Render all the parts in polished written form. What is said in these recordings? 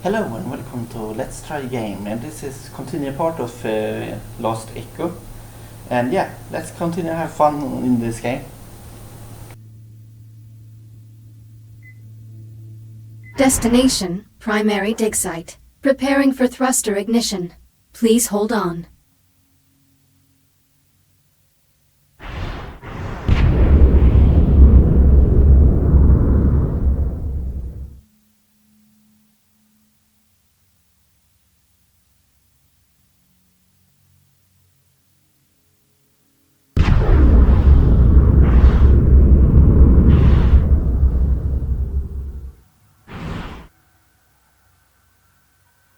Hello and welcome to Let's Try Game, and this is continue part of Last Echo. And yeah, let's continue have fun in this game. Destination, primary dig site. Preparing for thruster ignition. Please hold on.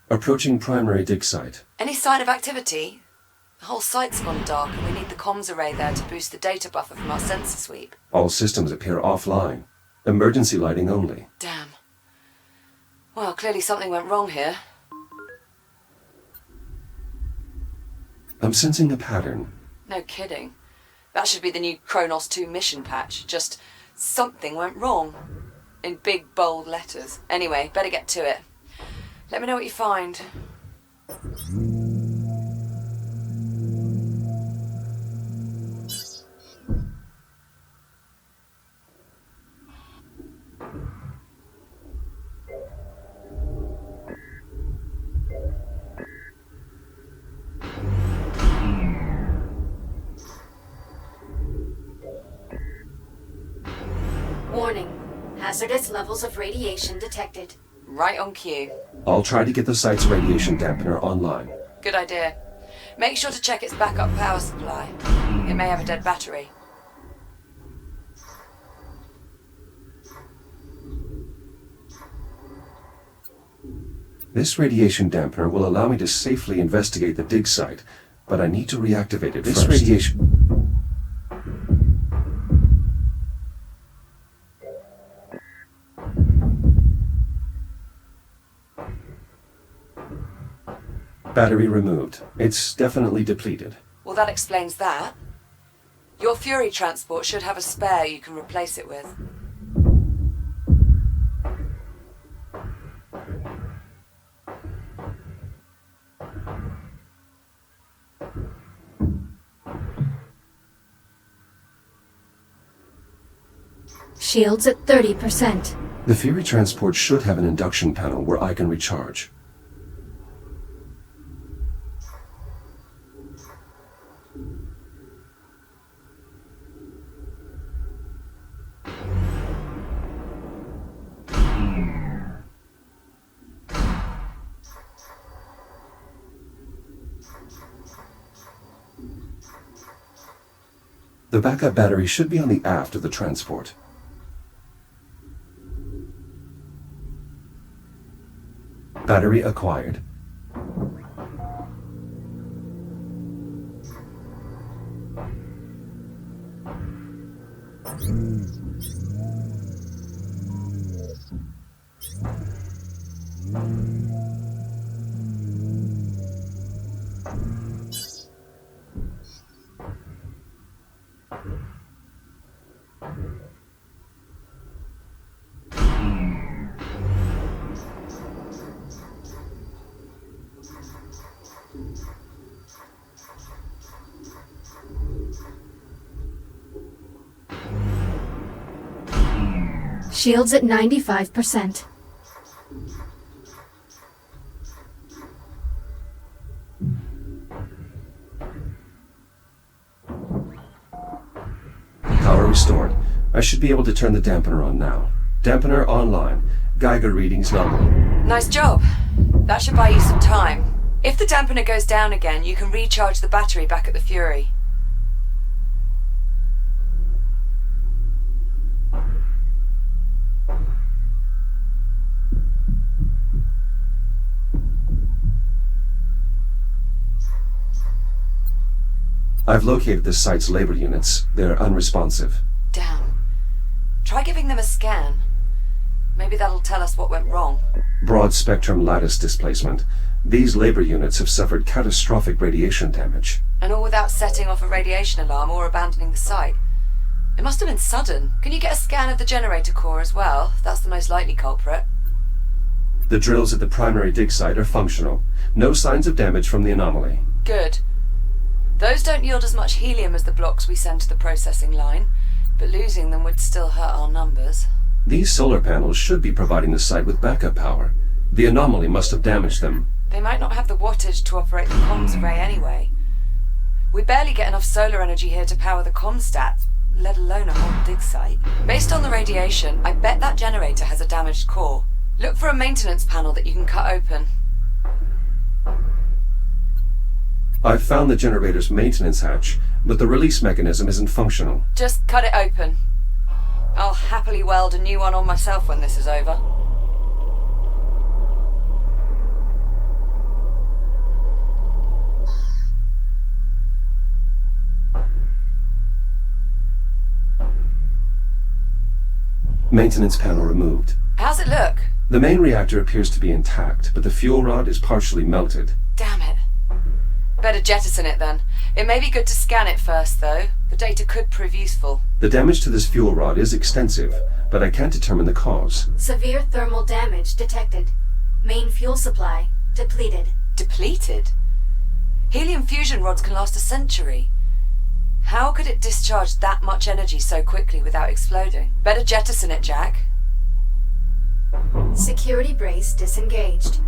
Approaching primary dig site. Any sign of activity? The whole site's gone dark and we need the comms array there to boost the data buffer from our sensor sweep. All systems appear offline. Emergency lighting only. Damn. Well, clearly something went wrong here. I'm sensing a pattern. No kidding. That should be the new Kronos 2 mission patch. Just something went wrong. In big, bold letters. Anyway, better get to it. Let me know what you find. Warning. Hazardous levels of radiation detected. Right on cue. I'll try to get the site's radiation dampener online. Good idea. Make sure to check its backup power supply. It may have a dead battery. This radiation dampener will allow me to safely investigate the dig site, but I need to reactivate it first. Battery removed. It's definitely depleted. Well, that explains that. Your Fury transport should have a spare you can replace it with. Shields at 30%. The Fury transport should have an induction panel where I can recharge. The backup battery should be on the aft of the transport. Battery acquired. Shields at 95%. Power restored. I should be able to turn the dampener on now. Dampener online. Geiger readings nominal. Nice job. That should buy you some time. If the dampener goes down again, you can recharge the battery back at the Fury. I've located the site's labor units. They're unresponsive. Damn. Try giving them a scan. Maybe that'll tell us what went wrong. Broad spectrum lattice displacement. These labor units have suffered catastrophic radiation damage. And all without setting off a radiation alarm or abandoning the site. It must have been sudden. Can you get a scan of the generator core as well? That's the most likely culprit. The drills at the primary dig site are functional. No signs of damage from the anomaly. Good. Those don't yield as much helium as the blocks we send to the processing line, but losing them would still hurt our numbers. These solar panels should be providing the site with backup power. The anomaly must have damaged them. They might not have the wattage to operate the comms array anyway. We barely get enough solar energy here to power the commstats, let alone a whole dig site. Based on the radiation, I bet that generator has a damaged core. Look for a maintenance panel that you can cut open. I've found the generator's maintenance hatch, but the release mechanism isn't functional. Just cut it open. I'll happily weld a new one on myself when this is over. Maintenance panel removed. How's it look? The main reactor appears to be intact, but the fuel rod is partially melted. Damn it. Better jettison it then. It may be good to scan it first, though. The data could prove useful. The damage to this fuel rod is extensive, but I can't determine the cause. Severe thermal damage detected. Main fuel supply depleted. Depleted? Helium fusion rods can last a century. How could it discharge that much energy so quickly without exploding? Better jettison it, Jack. Security brace disengaged.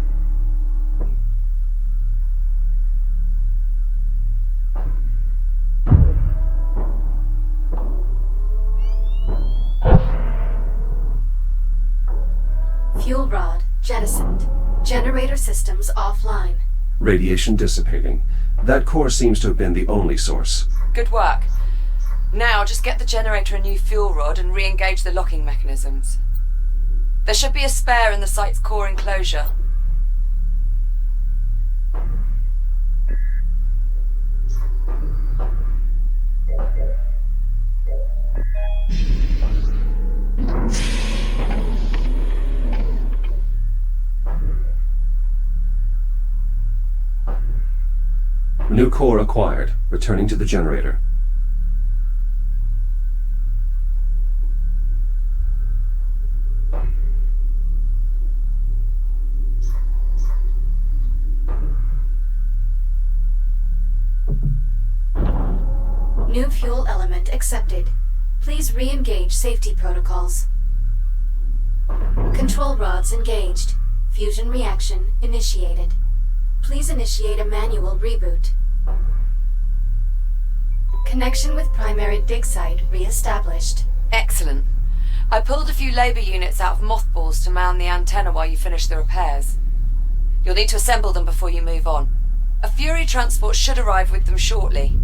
Fuel rod jettisoned. Generator systems offline. Radiation dissipating. That core seems to have been the only source. Good work. Now just get the generator a new fuel rod and re-engage the locking mechanisms. There should be a spare in the site's core enclosure. New core acquired. Returning to the generator. New fuel element accepted. Please re-engage safety protocols. Control rods engaged. Fusion reaction initiated. Please initiate a manual reboot. Connection with primary dig site re-established. Excellent. I pulled a few labor units out of mothballs to mount the antenna while you finish the repairs. You'll need to assemble them before you move on. A Fury transport should arrive with them shortly.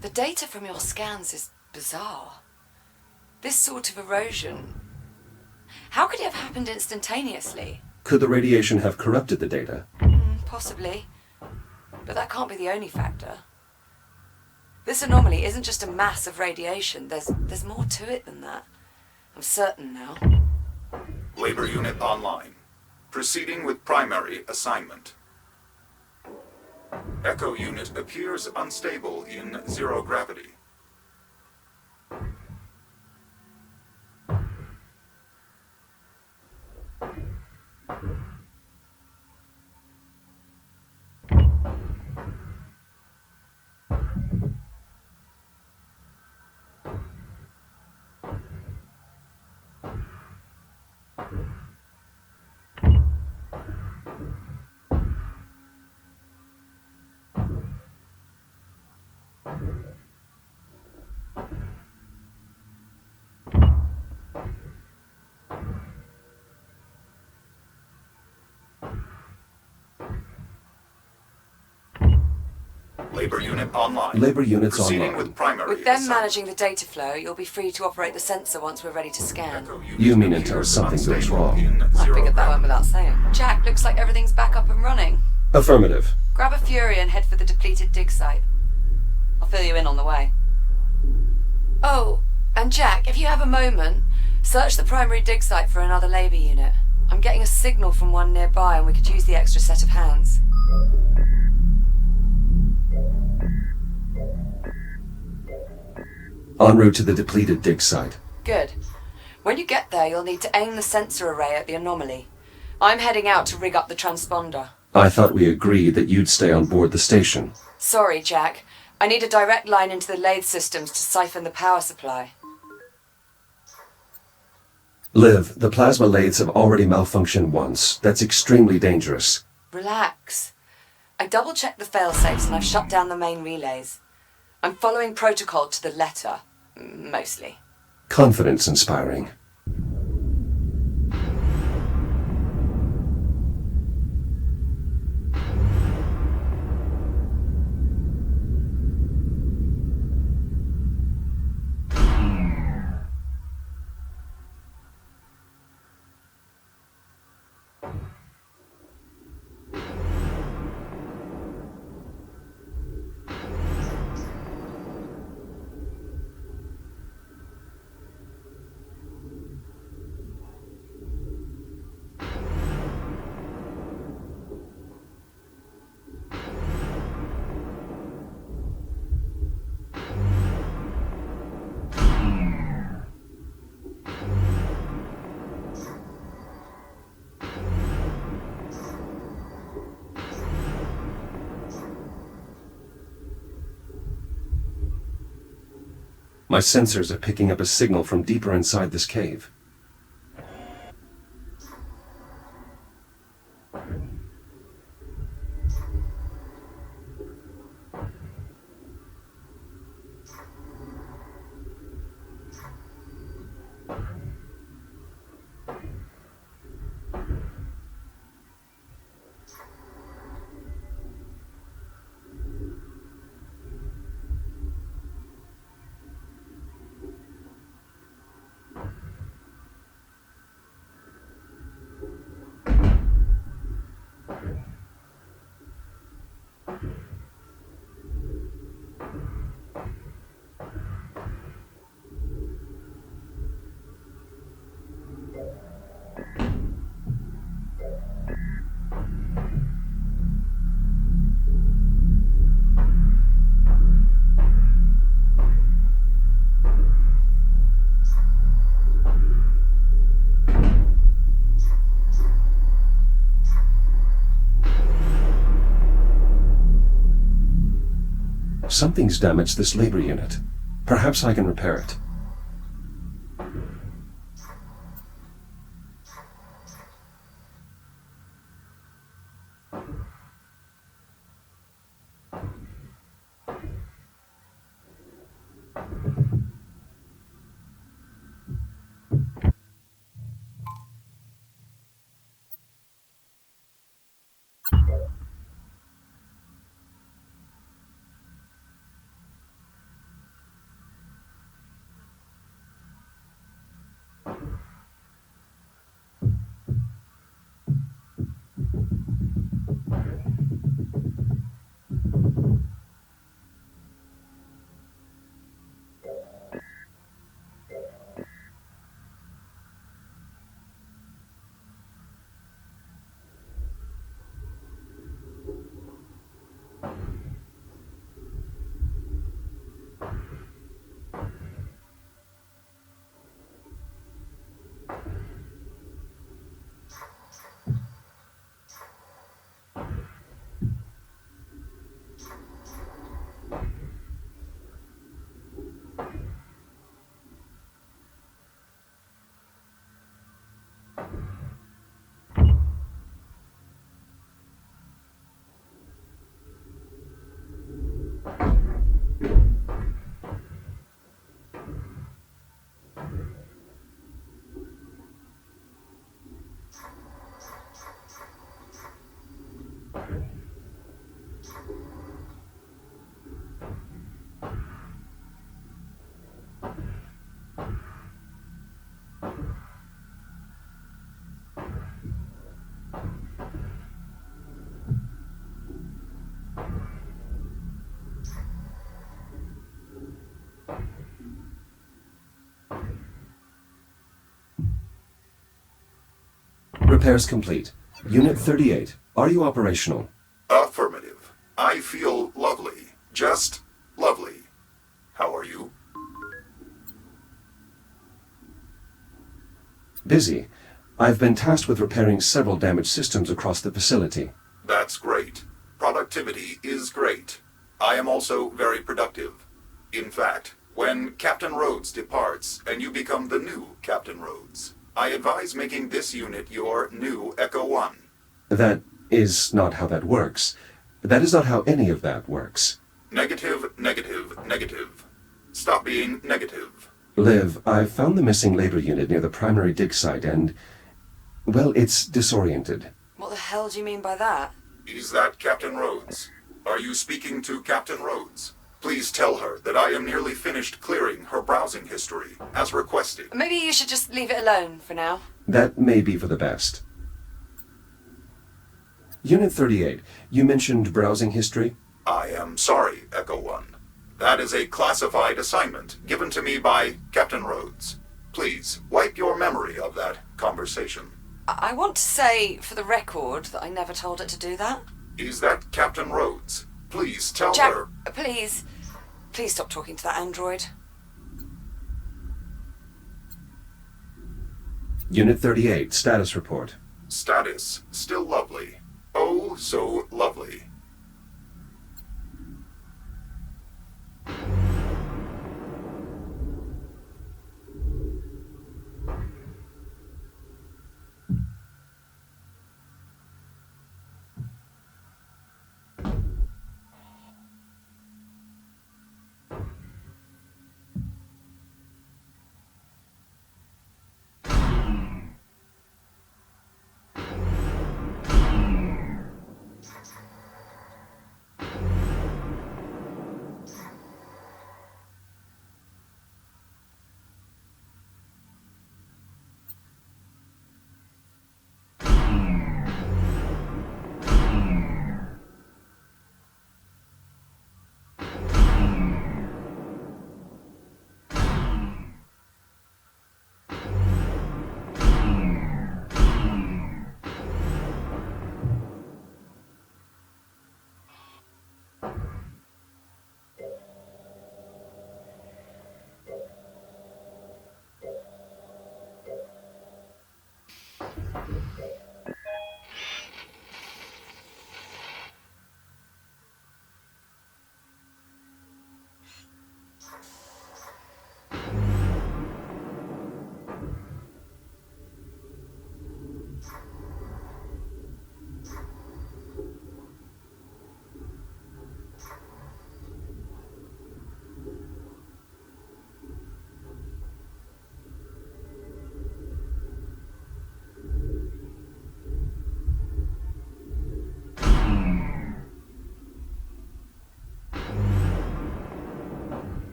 The data from your scans is bizarre. This sort of erosion... How could it have happened instantaneously? Could the radiation have corrupted the data? Possibly. But that can't be the only factor. This anomaly isn't just a mass of radiation. There's more to it than that. I'm certain now. Labor unit online. Proceeding with primary assignment. Echo unit appears unstable in zero gravity. labor unit online. Labor units Proceeding online. with primary With them assignment. managing the data flow, you'll be free to operate the sensor once we're ready to scan. Echo unit You mean until appears something goes unstable wrong. in I 0 figured that went gravity. without saying. Jack, looks like everything's back up and running. Affirmative. Grab a Fury and head for the depleted dig site. I'll fill you in on the way. Oh, and Jack, if you have a moment, search the primary dig site for another labor unit. I'm getting a signal from one nearby and we could use the extra set of hands. En route to the depleted dig site. Good. When you get there, you'll need to aim the sensor array at the anomaly. I'm heading out to rig up the transponder. I thought we agreed that you'd stay on board the station. Sorry, Jack. I need a direct line into the lathe systems to siphon the power supply. Liv, the plasma lathes have already malfunctioned once. That's extremely dangerous. Relax. I double-checked the failsafes and I've shut down the main relays. I'm following protocol to the letter. Mostly. Confidence inspiring. My sensors are picking up a signal from deeper inside this cave. Something's damaged this labor unit. Perhaps I can repair it. Repairs complete. Unit 38, are you operational? Affirmative. I feel lovely. Just lovely. How are you? Busy. I've been tasked with repairing several damaged systems across the facility. That's great. Productivity is great. I am also very productive. In fact, when Captain Rhodes departs and you become the new Captain Rhodes, I advise making this unit your new Echo 1. That is not how that works. That is not how any of that works. Negative, negative, negative. Stop being negative. Liv, I've found the missing labor unit near the primary dig site and, well, it's disoriented. What the hell do you mean by that? Is that Captain Rhodes? Are you speaking to Captain Rhodes? Please tell her that I am nearly finished clearing her browsing history, as requested. Maybe you should just leave it alone for now. That may be for the best. Unit 38, you mentioned browsing history? I am sorry, Echo 1. That is a classified assignment given to me by Captain Rhodes. Please, wipe your memory of that conversation. I want to say, for the record, that I never told it to do that. Is that Captain Rhodes? Please tell Jack, her... please stop talking to that android. Unit 38, status report. Status, still lovely. Oh, so lovely.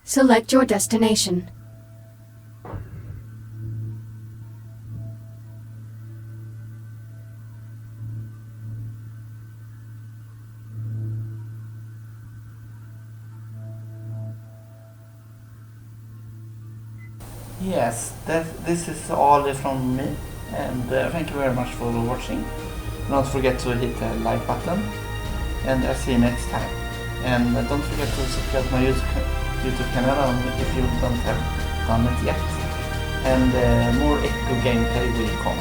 Select your destination. Yes, this is all from me, and thank you very much for watching. Don't forget to hit the like button, and I'll see you next time. And don't forget to subscribe to my YouTube channel if you don't have done it yet. And more Echo gameplay will come.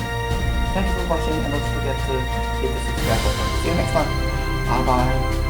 Thank you for watching, and don't forget to hit the subscribe button. See you next time. Bye bye.